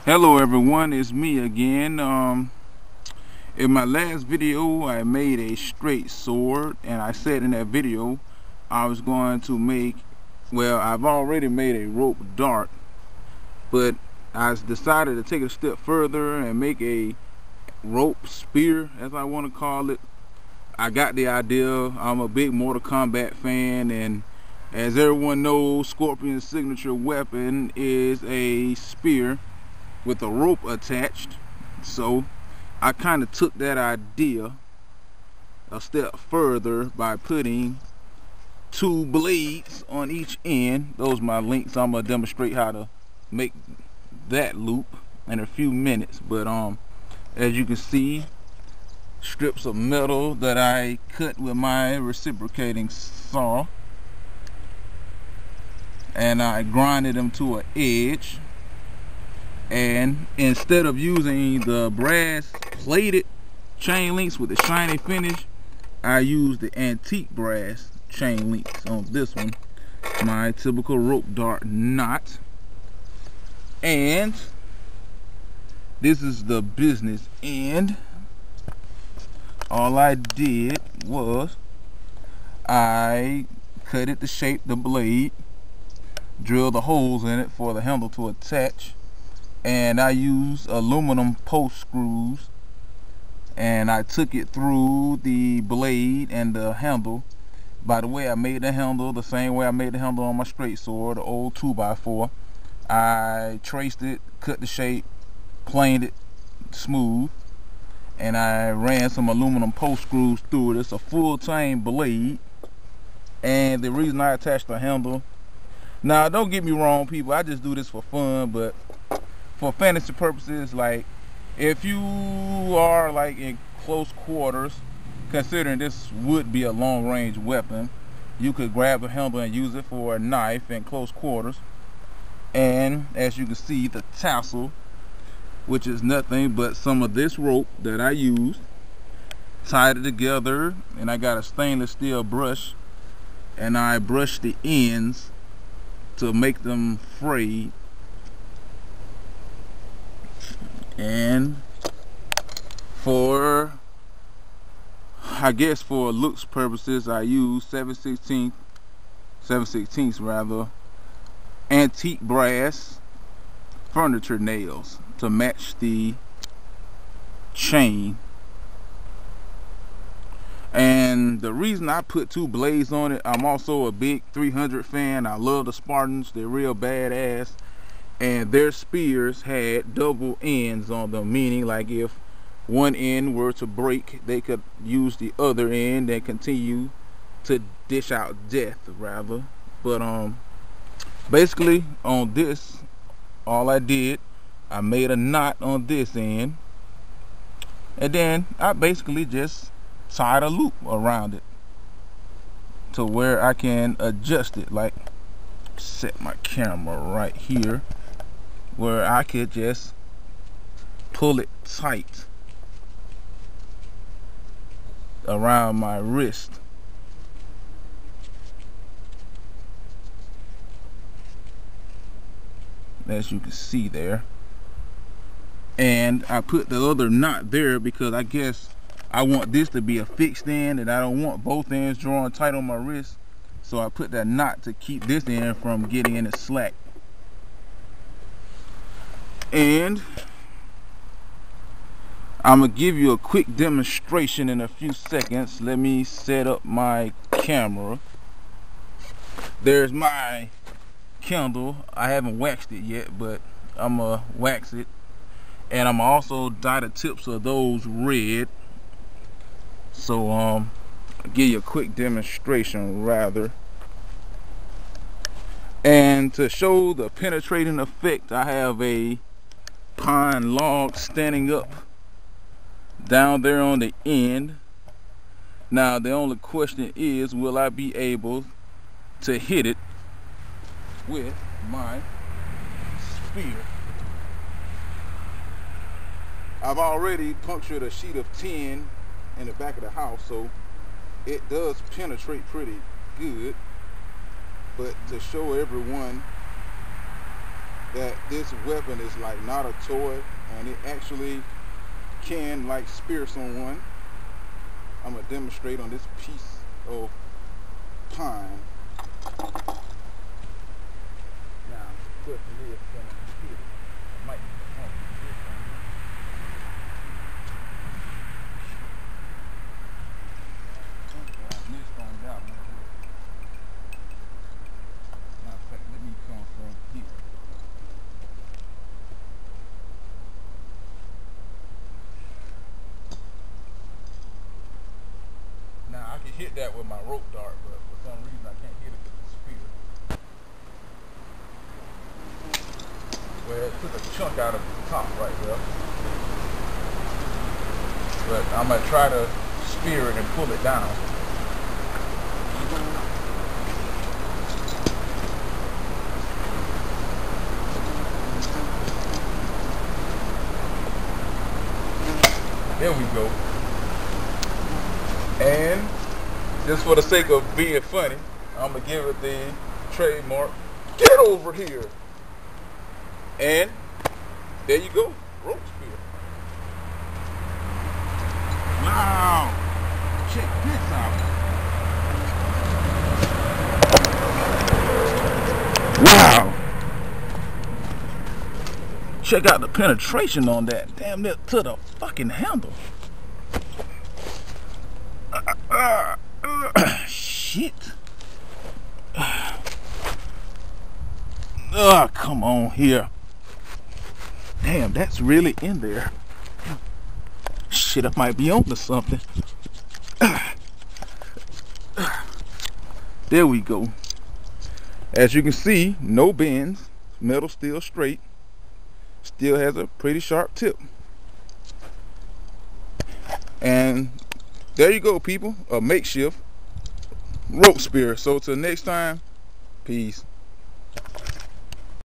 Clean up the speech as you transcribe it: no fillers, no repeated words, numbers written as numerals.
Hello everyone, it's me again. In my last video I made a straight sword, and I said in that video I was going to make, well, I've already made a rope dart, but I decided to take it a step further and make a rope spear, as I want to call it. I got the idea. I'm a big Mortal Kombat fan, and as everyone knows, Scorpion's signature weapon is a spear with a rope attached. So I kind of took that idea a step further by putting two blades on each end. Those are my links. I'm gonna demonstrate how to make that loop in a few minutes. But as you can see, strips of metal that I cut with my reciprocating saw, and I grinded them to an edge. And instead of using the brass plated chain links with the shiny finish, I used the antique brass chain links on this one, my typical rope dart knot. And this is the business end. All I did was I cut it to shape the blade, drilled the holes in it for the handle to attach, and I used aluminum post screws, and I took it through the blade and the handle. By the way, I made the handle the same way I made the handle on my straight sword, the old 2x4. I traced it, cut the shape, planed it smooth, and I ran some aluminum post screws through it. It's a full tang blade, and the reason I attached the handle, now don't get me wrong people, I just do this for fun, but for fantasy purposes, like if you are like in close quarters, considering this would be a long range weapon, you could grab the handle and use it for a knife in close quarters. And as you can see, the tassel, which is nothing but some of this rope that I used, tied it together, and I got a stainless steel brush, and I brushed the ends to make them frayed. And for, I guess for looks purposes, I use 7/16 rather, antique brass furniture nails to match the chain. And the reason I put two blades on it, I'm also a big 300 fan. I love the Spartans, they're real badass. And their spears had double ends on them, meaning like if one end were to break, they could use the other end and continue to dish out death rather. But basically on this, all I did, I made a knot on this end, and then I basically just tied a loop around it to where I can adjust it. Like, set my camera right here where I could just pull it tight around my wrist. As you can see there. And I put the other knot there because I guess I want this to be a fixed end, and I don't want both ends drawn tight on my wrist. So I put that knot to keep this end from getting any slack. And I'm gonna give you a quick demonstration in a few seconds. Let me set up my camera. There's my candle. I haven't waxed it yet, but I'm gonna wax it, and I'm also dye the tips of those red. So I'll give you a quick demonstration rather. And to show the penetrating effect, I have a pine log standing up down there on the end. Now the only question is, will I be able to hit it with my spear? I've already punctured a sheet of tin in the back of the house, so it does penetrate pretty good. But to show everyone that this weapon is like not a toy, and it actually can like spear someone. I'm gonna demonstrate on this piece of pine. Now, question is, can I hit it? I might this on that one. Matter of fact, let me come from here. Now I can hit that with my rope dart, but for some reason I can't hit it with the spear. Well, it took a chunk out of the top right there. But I'm gonna try to spear it and pull it down. There we go. And just for the sake of being funny, I'm gonna give it the trademark, get over here. And there you go, rope spear. Wow, check this out. Wow. Check out the penetration on that. Damn near to the fucking handle. Shit. Come on here. Damn, that's really in there. Shit, I might be on to something. There we go. As you can see, no bends. Metal still straight. Still has a pretty sharp tip. And there you go, people. A makeshift rope spear. So till next time, peace.